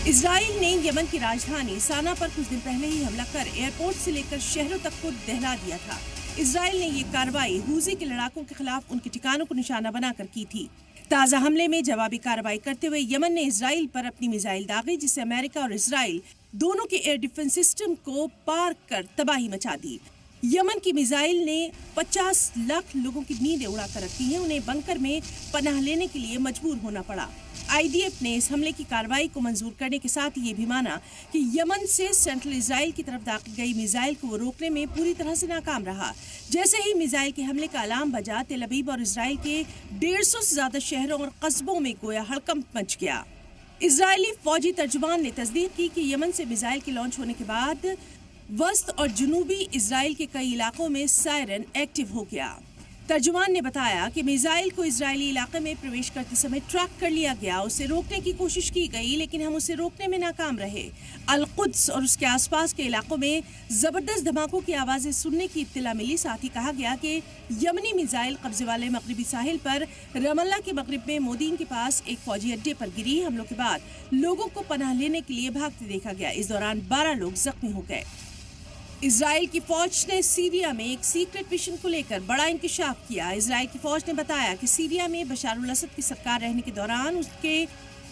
اسرائیل نے یمن کی راجدھانی سانا پر کچھ دن پہلے ہی حملہ کر ایئرپورٹ سے لے کر شہروں تک کو دہلا دیا تھا۔ اسرائیل نے یہ کارروائی حوثی کے لڑاکوں کے خلاف ان کے ٹھکانوں کو نشانہ بنا کر کی تھی۔ تازہ حملے میں جوابی کارروائی کرتے ہوئے یمن نے اسرائیل پر اپنی میزائل داغی، جس سے امریکہ اور اسرائیل دونوں کے ایئر ڈیفنس سسٹم کو پار کر تباہی مچا دی۔ یمن کی میزائل نے 50 لاکھ لوگوں کی نیندیں اڑا کر رکھی ہیں، انہیں بنکر میں پناہ لینے کے لیے مجبور ہونا پڑا۔ IDF نے اس حملے کی کارروائی کو منظور کرنے کے ساتھ یہ بھی مانا کہ یمن سے سینٹرل اسرائیل کی طرف داخل گئی میزائل کو وہ روکنے میں پوری طرح سے ناکام رہا۔ جیسے ہی میزائل کے حملے کا الارم بجا، تل ابیب اور اسرائیل کے 150 سے زیادہ شہروں اور قصبوں میں گویا ہڑکمپ مچ گیا۔ اسرائیلی فوجی ترجمان نے تصدیق کی کہ یمن سے میزائل کے لانچ ہونے کے بعد وسط اور جنوبی اسرائیل کے کئی علاقوں میں سائرن ایکٹیو ہو گیا۔ ترجمان نے بتایا کہ میزائل کو اسرائیلی علاقے میں پرویش کرتے سمے ٹریک کر لیا گیا، اسے روکنے کی کوشش کی گئی لیکن ہم اسے روکنے میں ناکام رہے۔ القدس اور اس کے آس پاس کے علاقوں میں زبردست دھماکوں کی آوازیں سننے کی اطلاع ملی، ساتھ ہی کہا گیا کہ یمنی میزائل قبضے والے مغربی ساحل پر رام اللہ کے مغرب میں مودین کے پاس ایک فوجی اڈے پر گری۔ حملوں کے بعد لوگوں کو پناہ لینے کے لیے بھاگتے دیکھا گیا، اس دوران 12 لوگ زخمی ہو گئے۔ اسرائیل کی فوج نے سیریا میں ایک سیکرٹ مشن کو لے کر بڑا انکشاف کیا۔ اسرائیل کی فوج نے بتایا کہ سیریا میں بشار الاسد کی سرکار رہنے کے دوران اس کے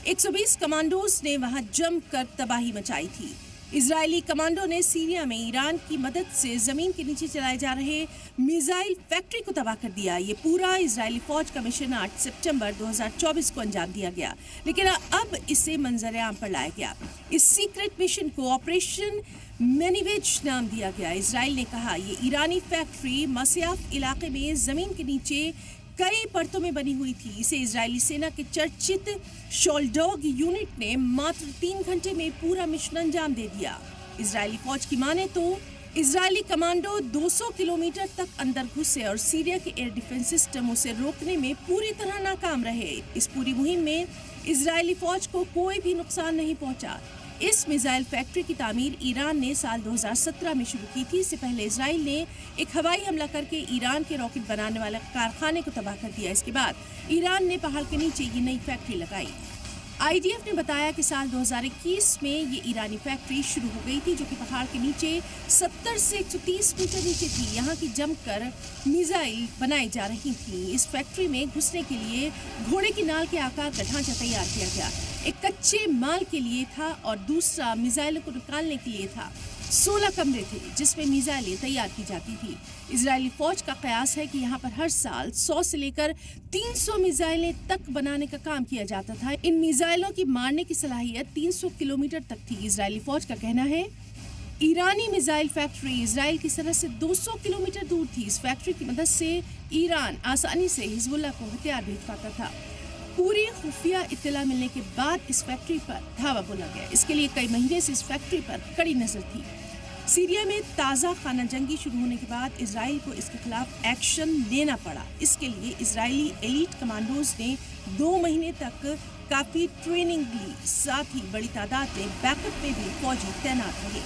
120 کمانڈوز نے وہاں جم کر تباہی مچائی تھی۔ اسرائیلی کمانڈو نے سیریا میں ایران کی مدد سے زمین کے نیچے چلائے جا رہے میزائل فیکٹری کو تباہ کر دیا۔ یہ پورا اسرائیلی فوج کا مشن 8 سپٹمبر 2024 کو انجام دیا گیا، لیکن اب اسے منظر عام پر لایا گیا۔ اس سیکرٹ مشن کو آپریشن مینیویج نام دیا گیا۔ اسرائیل نے کہا یہ ایرانی فیکٹری مسیاف علاقے میں زمین کے نیچے کئی پرتوں میں بنی ہوئی تھی۔ اسے اسرائیلی سینا کے چرچت شولڈوگ یونٹ نے ماتر 3 گھنٹے میں پورا مشن انجام دے دیا۔ اسرائیلی فوج کی مانے تو اسرائیلی کمانڈو 200 کلومیٹر تک اندر گھسے اور سیریا کے ایئر ڈیفنس سسٹم اسے روکنے میں پوری طرح ناکام رہے۔ اس پوری مہم میں اسرائیلی فوج کو کوئی بھی نقصان نہیں پہنچا۔ اس میزائل فیکٹری کی تعمیر ایران نے سال 2017 میں شروع کی تھی۔ اس سے پہلے اسرائیل نے ایک ہوائی حملہ کر کے ایران کے راکٹ بنانے والے کارخانے کو تباہ کر دیا۔ اس کے بعد ایران نے پہاڑ کے نیچے یہ نئی فیکٹری لگائی۔ IDF نے بتایا کہ سال 2021 میں یہ ایرانی فیکٹری شروع ہو گئی تھی، جو کہ پہاڑ کے نیچے 70 سے 130 میٹر نیچے تھی۔ یہاں کی جم کر میزائل بنائی جا رہی تھیں۔ اس فیکٹری میں گھسنے کے لیے گھوڑے کی نال کے آکار کا ڈھانچہ تیار کیا گیا۔ ایک کچے مال کے لیے تھا اور دوسرا میزائلوں کو نکالنے کے لیے تھا۔ 16 کمرے تھے جس میں میزائلیں تیار کی جاتی تھی۔ اسرائیلی فوج کا قیاس ہے کہ یہاں پر ہر سال 100 سے لے کر 300 میزائلیں تک بنانے کا کام کیا جاتا تھا۔ ان میزائلوں کی مارنے کی صلاحیت 300 کلومیٹر تک تھی۔ اسرائیلی فوج کا کہنا ہے ایرانی میزائل فیکٹری اسرائیل کی سرحد سے 200 کلومیٹر دور تھی۔ اس فیکٹری کی مدد سے ایران آسانی سے حزب اللہ کو ہتھیار بھیج پاتا تھا۔ پوری خفیہ اطلاع ملنے کے بعد اس فیکٹری پر دھاوا بولا گیا۔ اس کے لیے کئی مہینے سے اس فیکٹری پر کڑی نظر تھی۔ سیریا میں تازہ خانہ جنگی شروع ہونے کے بعد اسرائیل کو اس کے خلاف ایکشن لینا پڑا۔ اس کے لیے اسرائیلی ایلیٹ کمانڈوز نے 2 مہینے تک کافی ٹریننگ لی، ساتھ ہی بڑی تعداد میں بیک اپ میں بھی فوجی تعینات رہے۔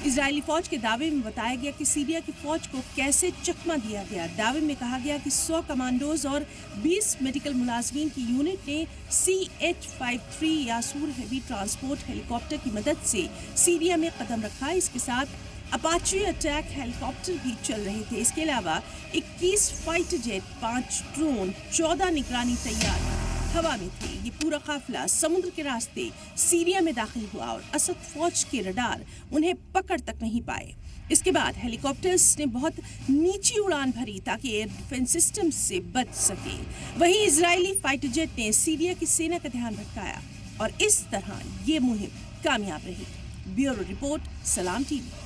اسرائیلی فوج کے دعوے میں بتایا گیا کہ سیریا کی فوج کو کیسے چکمہ دیا گیا۔ دعوے میں کہا گیا کہ 100 کمانڈوز اور 20 میڈیکل ملازمین کی یونٹ نے CH-53 یاسور ہیوی ٹرانسپورٹ ہیلی کاپٹر کی مدد سے سیریا میں قدم رکھا۔ اس کے ساتھ اپاچی اٹیک ہیلی کاپٹر بھی چل رہے تھے۔ اس کے علاوہ 21 فائٹر جیٹ، 5 ڈرون، 14 نگرانی طیارے ہوا میں تھے۔ یہ پورا قافلہ سمندر کے راستے سیریا میں داخل ہوا اور اسد فوج کے رڈار انہیں پکڑ تک نہیں پائے۔ اس کے بعد ہیلی کاپٹرز نے بہت نیچی اڑان بھری تاکہ ایئر ڈیفنس سسٹم سے بچ سکے۔ وہیں اسرائیلی فائٹر جیٹ نے سیریا کی سینا کا دھیان بھٹکایا اور اس طرح یہ مہم کامیاب رہی۔ بیورو رپورٹ، سلام TV۔